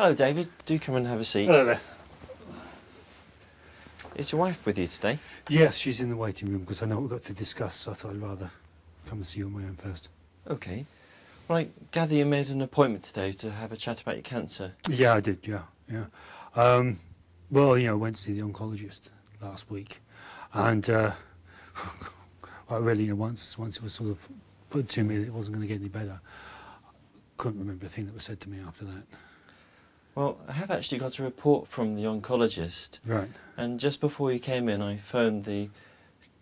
Hello, David. Do come and have a seat. Hello there. Is your wife with you today? Yes, she's in the waiting room because I know what we've got to discuss, so I thought I'd rather come and see you on my own first. Okay. Well, I gather you made an appointment today to have a chat about your cancer. Yeah, I did, yeah. Well, I went to see the oncologist last week, and I really, once it was sort of put to me that it wasn't going to get any better, couldn't remember a thing that was said to me after that. Well, I have actually got a report from the oncologist. Right. And just before you came in, I phoned the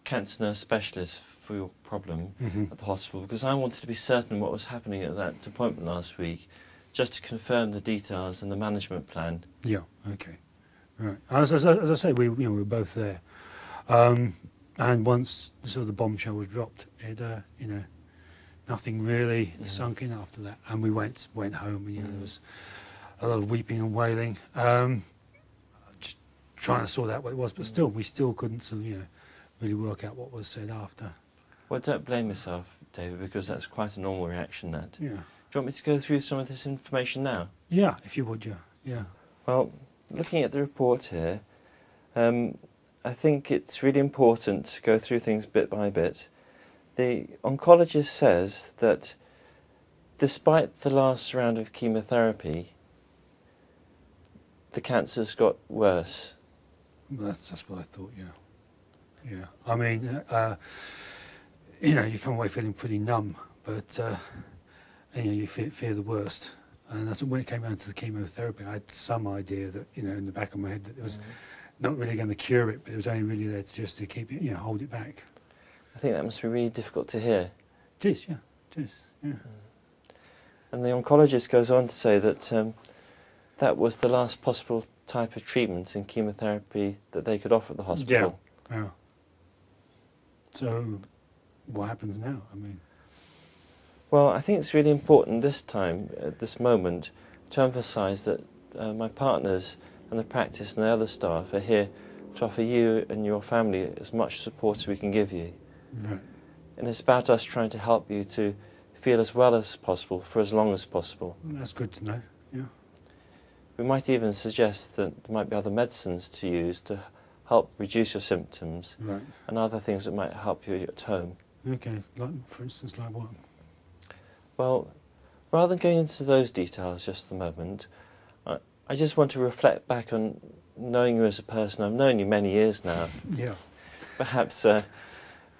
cancer nurse specialist for your problem at the hospital because I wanted to be certain what was happening at that appointment last week, just to confirm the details and the management plan. Yeah, okay. Right. As I say, we were both there. And once the bombshell was dropped, it, nothing really sunk in after that. And we went home, and there was a lot of weeping and wailing, just trying to sort out what it was. But still, we still couldn't really work out what was said after. Well, don't blame yourself, David, because that's quite a normal reaction, that. Yeah. Do you want me to go through some of this information now? Yeah, if you would, yeah. Well, looking at the report here, I think it's really important to go through things bit by bit. The oncologist says that despite the last round of chemotherapy, the cancer's got worse. That's what I thought, yeah. I mean, you come away feeling pretty numb, but you fear the worst. And that's when it came down to the chemotherapy. I had some idea that, in the back of my head, that it was not really going to cure it, but it was only really there to keep it, hold it back. I think that must be really difficult to hear. It is, yeah. And the oncologist goes on to say that that was the last possible type of treatment and chemotherapy that they could offer at the hospital. Yeah. So, what happens now? I mean, well, I think it's really important this time, at this moment, to emphasise that my partners and the practice and the other staff are here to offer you and your family as much support as we can give you. right. And it's about us trying to help you to feel as well as possible for as long as possible. That's good to know, yeah. We might even suggest that there might be other medicines to use to help reduce your symptoms, Right. and other things that might help you at home. Okay, for instance, like what? Well, rather than going into those details just at the moment, I just want to reflect back on knowing you as a person. I've known you many years now. Yeah. Perhaps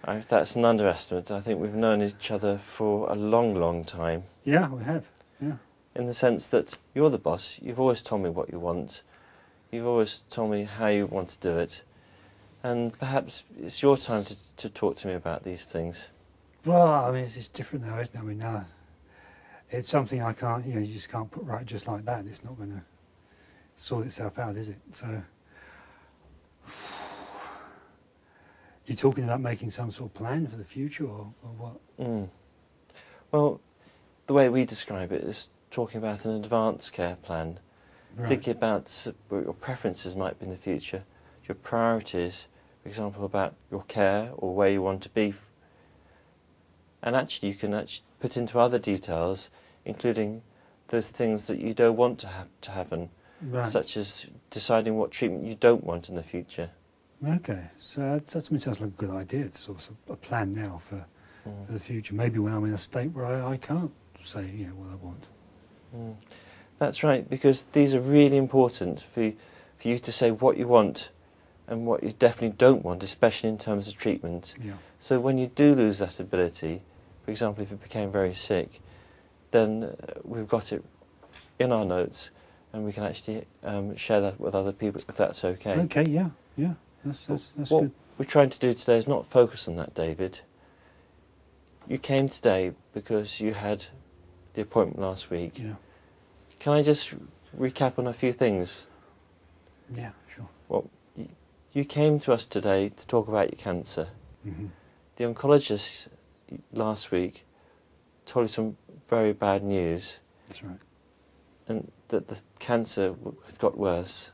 that's an underestimate. I think we've known each other for a long, long time. Yeah, we have, yeah. In the sense that you're the boss. You've always told me what you want. You've always told me how you want to do it. And perhaps it's your time to talk to me about these things. Well, I mean, it's different now, isn't it? I mean, now it's something I can't, you just can't put right just like that. It's not going to sort itself out, is it? So, you're talking about making some sort of plan for the future, or what? Well, the way we describe it is talking about an advanced care plan. Right. Thinking about what your preferences might be in the future, your priorities, for example, about your care or where you want to be. And actually you can put into other details, including those things that you don't want to happen, Right. such as deciding what treatment you don't want in the future. Okay, so that sounds like a good idea. It's sort of a plan now for the future. Maybe when I'm in a state where I can't say what I want. That's right, because these are really important for you to say what you want and what you definitely don't want, especially in terms of treatment. Yeah. So when you do lose that ability, for example, if you became very sick, then we've got it in our notes and we can actually share that with other people if that's okay. Okay, yeah. That's what good. we're trying to do today is not focus on that, David. You came today because you had the appointment last week. Yeah. Can I just recap on a few things? Yeah, sure. Well, you came to us today to talk about your cancer. Mm-hmm. The oncologist last week told you some very bad news. That's right. And that the cancer had got worse.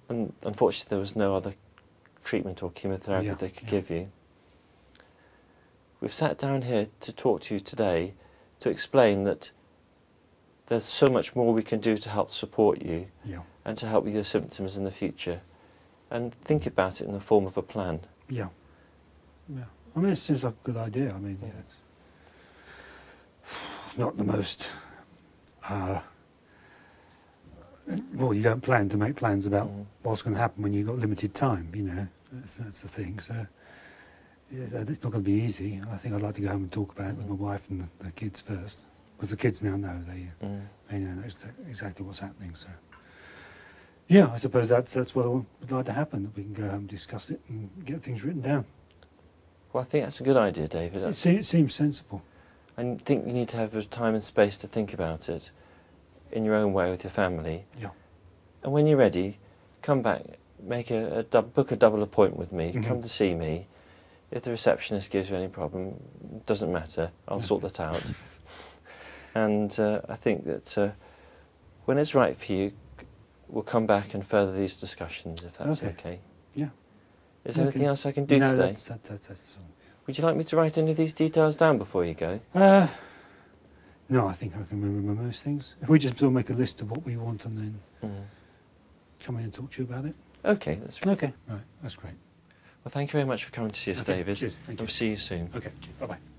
And unfortunately there was no other treatment or chemotherapy they could give you. We've sat down here to talk to you today to explain that there's so much more we can do to help support you Yeah. and to help with your symptoms in the future. And think about it in the form of a plan. Yeah. Yeah. I mean, it seems like a good idea. I mean, yeah, it's not the most. Well, you don't plan to make plans about what's going to happen when you've got limited time. You know, that's the thing. So yeah, it's not going to be easy. I think I'd like to go home and talk about it with my wife and the kids first, because the kids now know they know exactly what's happening. So yeah, I suppose that's what I would like to happen. That we can go home, discuss it, and get things written down. Well, I think that's a good idea, David. It seems sensible. I think you need to have time and space to think about it in your own way with your family. Yeah. And when you're ready, come back, book a double appointment with me, come to see me. If the receptionist gives you any problem, doesn't matter, I'll sort that out. And I think that when it's right for you, we'll come back and further these discussions, if that's okay. Yeah. Is there anything else I can do today? That's all. Yeah. Would you like me to write any of these details down before you go? No, I think I can remember most things. If we just sort of make a list of what we want and then come in and talk to you about it. Okay, that's right. Okay, right, that's great. Well, thank you very much for coming to see us, David. Cheers, thank you. I'll see you soon. Okay, bye-bye.